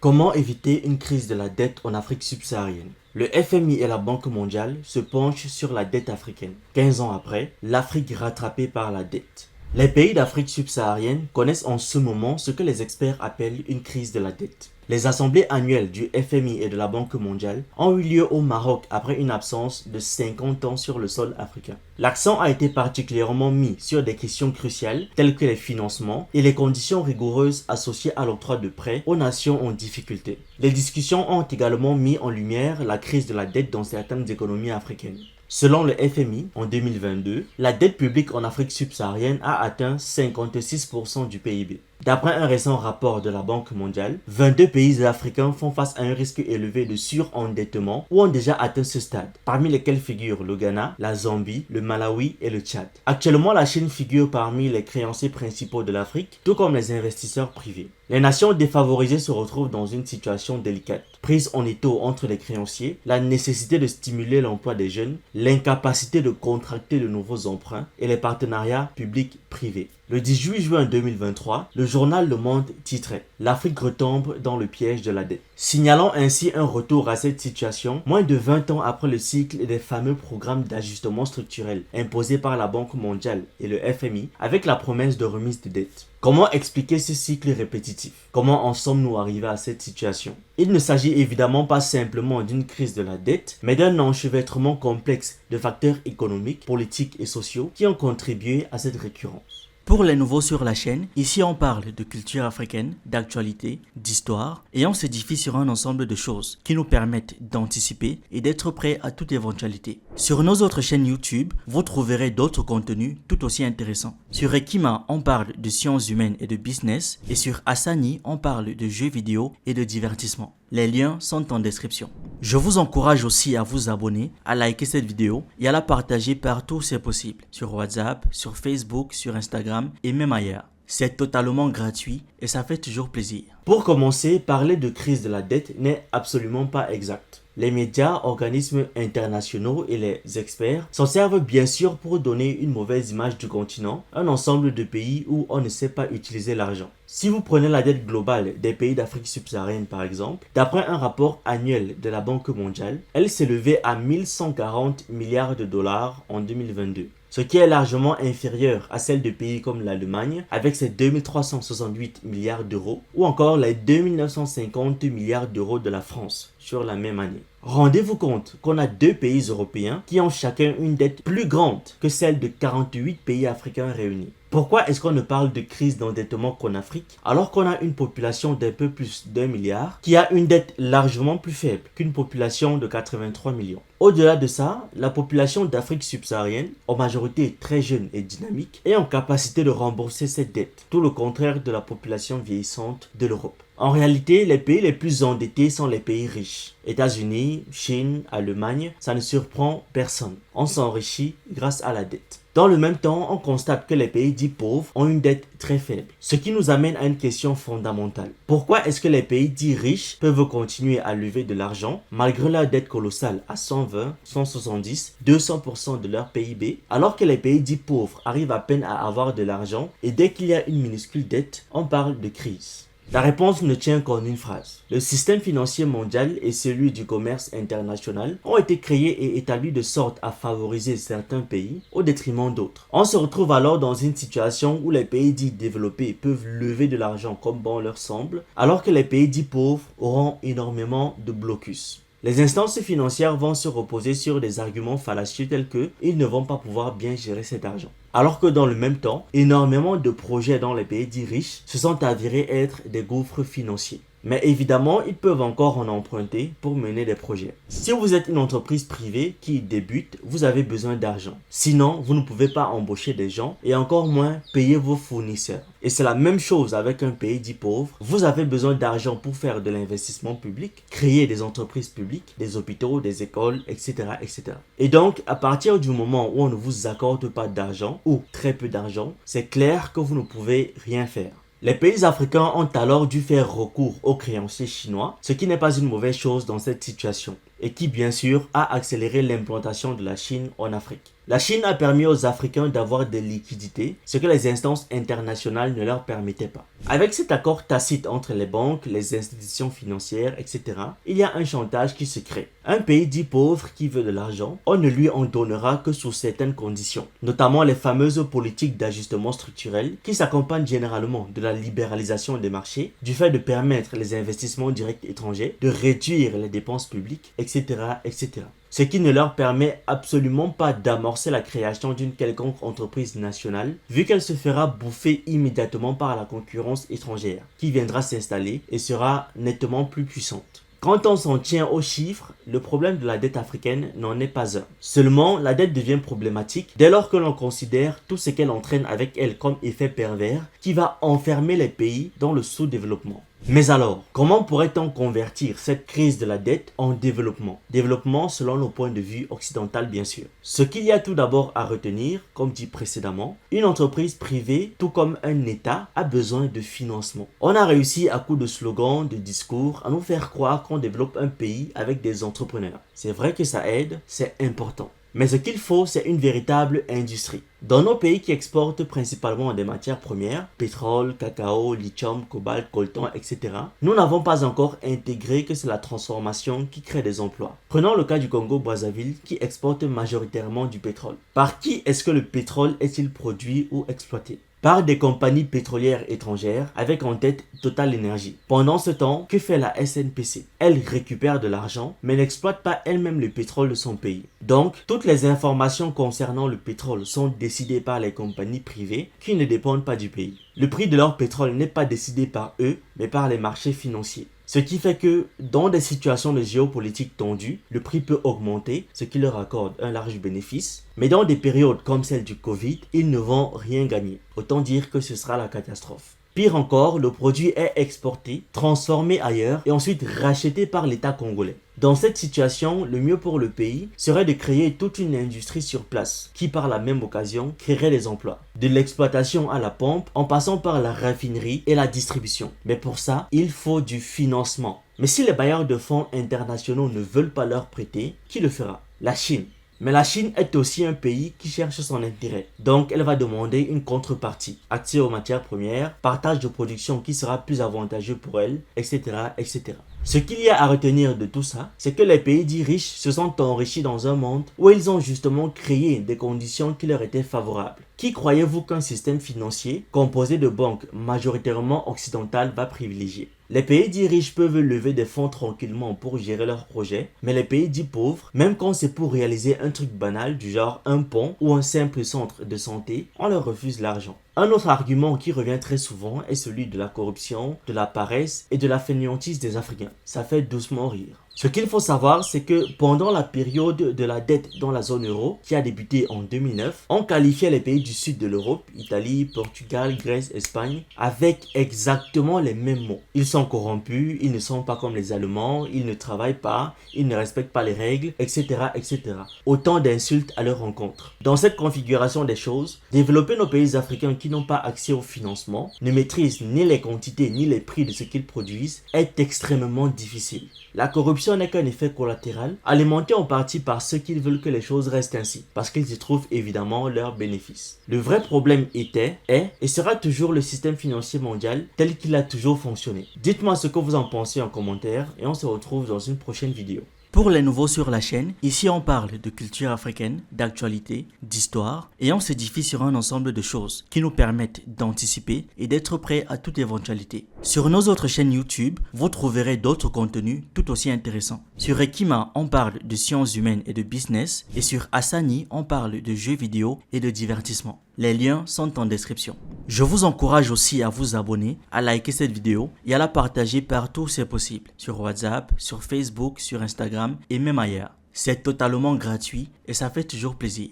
Comment éviter une crise de la dette en Afrique subsaharienne? Le FMI et la Banque mondiale se penchent sur la dette africaine. 15 ans après, l'Afrique rattrapée par la dette. Les pays d'Afrique subsaharienne connaissent en ce moment ce que les experts appellent une crise de la dette. Les assemblées annuelles du FMI et de la Banque mondiale ont eu lieu au Maroc après une absence de 50 ans sur le sol africain. L'accent a été particulièrement mis sur des questions cruciales telles que les financements et les conditions rigoureuses associées à l'octroi de prêts aux nations en difficulté. Les discussions ont également mis en lumière la crise de la dette dans certaines économies africaines. Selon le FMI, en 2022, la dette publique en Afrique subsaharienne a atteint 56% du PIB. D'après un récent rapport de la Banque mondiale, 22 pays africains font face à un risque élevé de surendettement ou ont déjà atteint ce stade, parmi lesquels figurent le Ghana, la Zambie, le Malawi et le Tchad. Actuellement, la Chine figure parmi les créanciers principaux de l'Afrique, tout comme les investisseurs privés. Les nations défavorisées se retrouvent dans une situation délicate, prise en étau entre les créanciers, la nécessité de stimuler l'emploi des jeunes, l'incapacité de contracter de nouveaux emprunts et les partenariats publics-privés. Le 18 juin 2023, le journal Le Monde titrait « L'Afrique retombe dans le piège de la dette », signalant ainsi un retour à cette situation moins de 20 ans après le cycle des fameux programmes d'ajustement structurel imposés par la Banque mondiale et le FMI avec la promesse de remise de dette. Comment expliquer ce cycle répétitif? Comment en sommes-nous arrivés à cette situation? Il ne s'agit évidemment pas simplement d'une crise de la dette, mais d'un enchevêtrement complexe de facteurs économiques, politiques et sociaux qui ont contribué à cette récurrence. Pour les nouveaux sur la chaîne, ici on parle de culture africaine, d'actualité, d'histoire et on s'édifie sur un ensemble de choses qui nous permettent d'anticiper et d'être prêts à toute éventualité. Sur nos autres chaînes YouTube, vous trouverez d'autres contenus tout aussi intéressants. Sur Ekima, on parle de sciences humaines et de business et sur Asani, on parle de jeux vidéo et de divertissement. Les liens sont en description. Je vous encourage aussi à vous abonner, à liker cette vidéo et à la partager partout où c'est possible. Sur WhatsApp, sur Facebook, sur Instagram et même ailleurs. C'est totalement gratuit et ça fait toujours plaisir. Pour commencer, parler de crise de la dette n'est absolument pas exact. Les médias, organismes internationaux et les experts s'en servent bien sûr pour donner une mauvaise image du continent, un ensemble de pays où on ne sait pas utiliser l'argent. Si vous prenez la dette globale des pays d'Afrique subsaharienne par exemple, d'après un rapport annuel de la Banque mondiale, elle s'élevait à 1140 milliards de dollars en 2022. Ce qui est largement inférieur à celle de pays comme l'Allemagne avec ses 2368 milliards d'euros ou encore les 2950 milliards d'euros de la France sur la même année. Rendez-vous compte qu'on a deux pays européens qui ont chacun une dette plus grande que celle de 48 pays africains réunis. Pourquoi est-ce qu'on ne parle de crise d'endettement qu'en Afrique alors qu'on a une population d'un peu plus d'1 milliard qui a une dette largement plus faible qu'une population de 83 millions? Au-delà de ça, la population d'Afrique subsaharienne, en majorité très jeune et dynamique, est en capacité de rembourser cette dette, tout le contraire de la population vieillissante de l'Europe. En réalité, les pays les plus endettés sont les pays riches. États-Unis, Chine, Allemagne, ça ne surprend personne. On s'enrichit grâce à la dette. Dans le même temps, on constate que les pays dits pauvres ont une dette très faible. Ce qui nous amène à une question fondamentale. Pourquoi est-ce que les pays dits riches peuvent continuer à lever de l'argent malgré leur dette colossale à 120, 170, 200% de leur PIB, alors que les pays dits pauvres arrivent à peine à avoir de l'argent et dès qu'il y a une minuscule dette, on parle de crise? La réponse ne tient qu'en une phrase. Le système financier mondial et celui du commerce international ont été créés et établis de sorte à favoriser certains pays au détriment d'autres. On se retrouve alors dans une situation où les pays dits développés peuvent lever de l'argent comme bon leur semble, alors que les pays dits pauvres auront énormément de blocus. Les instances financières vont se reposer sur des arguments fallacieux tels que ils ne vont pas pouvoir bien gérer cet argent. Alors que dans le même temps, énormément de projets dans les pays dits riches se sont avérés être des gouffres financiers. Mais évidemment, ils peuvent encore en emprunter pour mener des projets. Si vous êtes une entreprise privée qui débute, vous avez besoin d'argent. Sinon, vous ne pouvez pas embaucher des gens et encore moins payer vos fournisseurs. Et c'est la même chose avec un pays dit pauvre. Vous avez besoin d'argent pour faire de l'investissement public, créer des entreprises publiques, des hôpitaux, des écoles, etc., etc. Et donc, à partir du moment où on ne vous accorde pas d'argent ou très peu d'argent, c'est clair que vous ne pouvez rien faire. Les pays africains ont alors dû faire recours aux créanciers chinois, ce qui n'est pas une mauvaise chose dans cette situation. et qui bien sûr a accéléré l'implantation de la Chine en Afrique. La Chine a permis aux Africains d'avoir des liquidités, ce que les instances internationales ne leur permettaient pas. Avec cet accord tacite entre les banques, les institutions financières, etc., il y a un chantage qui se crée. Un pays dit pauvre qui veut de l'argent, on ne lui en donnera que sous certaines conditions, notamment les fameuses politiques d'ajustement structurel qui s'accompagnent généralement de la libéralisation des marchés, du fait de permettre les investissements directs étrangers, de réduire les dépenses publiques, etc., etc. Ce qui ne leur permet absolument pas d'amorcer la création d'une quelconque entreprise nationale, vu qu'elle se fera bouffer immédiatement par la concurrence étrangère, qui viendra s'installer et sera nettement plus puissante. Quand on s'en tient aux chiffres, le problème de la dette africaine n'en est pas un. Seulement, la dette devient problématique dès lors que l'on considère tout ce qu'elle entraîne avec elle comme effet pervers qui va enfermer les pays dans le sous-développement. Mais alors, comment pourrait-on convertir cette crise de la dette en développement? Développement selon le point de vue occidental bien sûr. Ce qu'il y a tout d'abord à retenir, comme dit précédemment, une entreprise privée, tout comme un État, a besoin de financement. On a réussi à coup de slogans, de discours, à nous faire croire qu'on développe un pays avec des entrepreneurs. C'est vrai que ça aide, c'est important. Mais ce qu'il faut, c'est une véritable industrie. Dans nos pays qui exportent principalement des matières premières, pétrole, cacao, lithium, cobalt, coltan, etc., nous n'avons pas encore intégré que c'est la transformation qui crée des emplois. Prenons le cas du Congo-Brazzaville qui exporte majoritairement du pétrole. Par qui est-ce que le pétrole est-il produit ou exploité? Par des compagnies pétrolières étrangères avec en tête Total Energy. Pendant ce temps, que fait la SNPC? Elle récupère de l'argent mais n'exploite pas elle-même le pétrole de son pays. Donc, toutes les informations concernant le pétrole sont décidées par les compagnies privées qui ne dépendent pas du pays. Le prix de leur pétrole n'est pas décidé par eux mais par les marchés financiers. Ce qui fait que dans des situations de géopolitique tendues, le prix peut augmenter, ce qui leur accorde un large bénéfice. Mais dans des périodes comme celle du Covid, ils ne vont rien gagner. Autant dire que ce sera la catastrophe. Pire encore, le produit est exporté, transformé ailleurs et ensuite racheté par l'État congolais. Dans cette situation, le mieux pour le pays serait de créer toute une industrie sur place qui par la même occasion créerait des emplois. De l'exploitation à la pompe en passant par la raffinerie et la distribution. Mais pour ça, il faut du financement. Mais si les bailleurs de fonds internationaux ne veulent pas leur prêter, qui le fera? La Chine. Mais la Chine est aussi un pays qui cherche son intérêt. Donc, elle va demander une contrepartie. Accès aux matières premières, partage de production qui sera plus avantageux pour elle, etc., etc. Ce qu'il y a à retenir de tout ça, c'est que les pays dits riches se sont enrichis dans un monde où ils ont justement créé des conditions qui leur étaient favorables. Qui croyez-vous qu'un système financier composé de banques majoritairement occidentales va privilégier? Les pays dits riches peuvent lever des fonds tranquillement pour gérer leurs projets, mais les pays dits pauvres, même quand c'est pour réaliser un truc banal du genre un pont ou un simple centre de santé, on leur refuse l'argent. Un autre argument qui revient très souvent est celui de la corruption, de la paresse et de la fainéantise des Africains. Ça fait doucement rire. Ce qu'il faut savoir, c'est que pendant la période de la dette dans la zone euro, qui a débuté en 2009, on qualifiait les pays du sud de l'Europe, Italie, Portugal, Grèce, Espagne, avec exactement les mêmes mots. Ils sont corrompus, ils ne sont pas comme les Allemands, ils ne travaillent pas, ils ne respectent pas les règles, etc., etc. Autant d'insultes à leur encontre. Dans cette configuration des choses, développer nos pays africains qui n'ont pas accès au financement, ne maîtrisent ni les quantités ni les prix de ce qu'ils produisent, est extrêmement difficile. La corruption n'est qu'un effet collatéral, alimenté en partie par ceux qui veulent que les choses restent ainsi, parce qu'ils y trouvent évidemment leurs bénéfices. Le vrai problème est et sera toujours le système financier mondial tel qu'il a toujours fonctionné. Dites-moi ce que vous en pensez en commentaire et on se retrouve dans une prochaine vidéo. Pour les nouveaux sur la chaîne, ici on parle de culture africaine, d'actualité, d'histoire et on s'édifie sur un ensemble de choses qui nous permettent d'anticiper et d'être prêts à toute éventualité. Sur nos autres chaînes YouTube, vous trouverez d'autres contenus tout aussi intéressants. Sur Ekima, on parle de sciences humaines et de business et sur Asani, on parle de jeux vidéo et de divertissement. Les liens sont en description. Je vous encourage aussi à vous abonner, à liker cette vidéo et à la partager partout où c'est possible. Sur WhatsApp, sur Facebook, sur Instagram et même ailleurs. C'est totalement gratuit et ça fait toujours plaisir.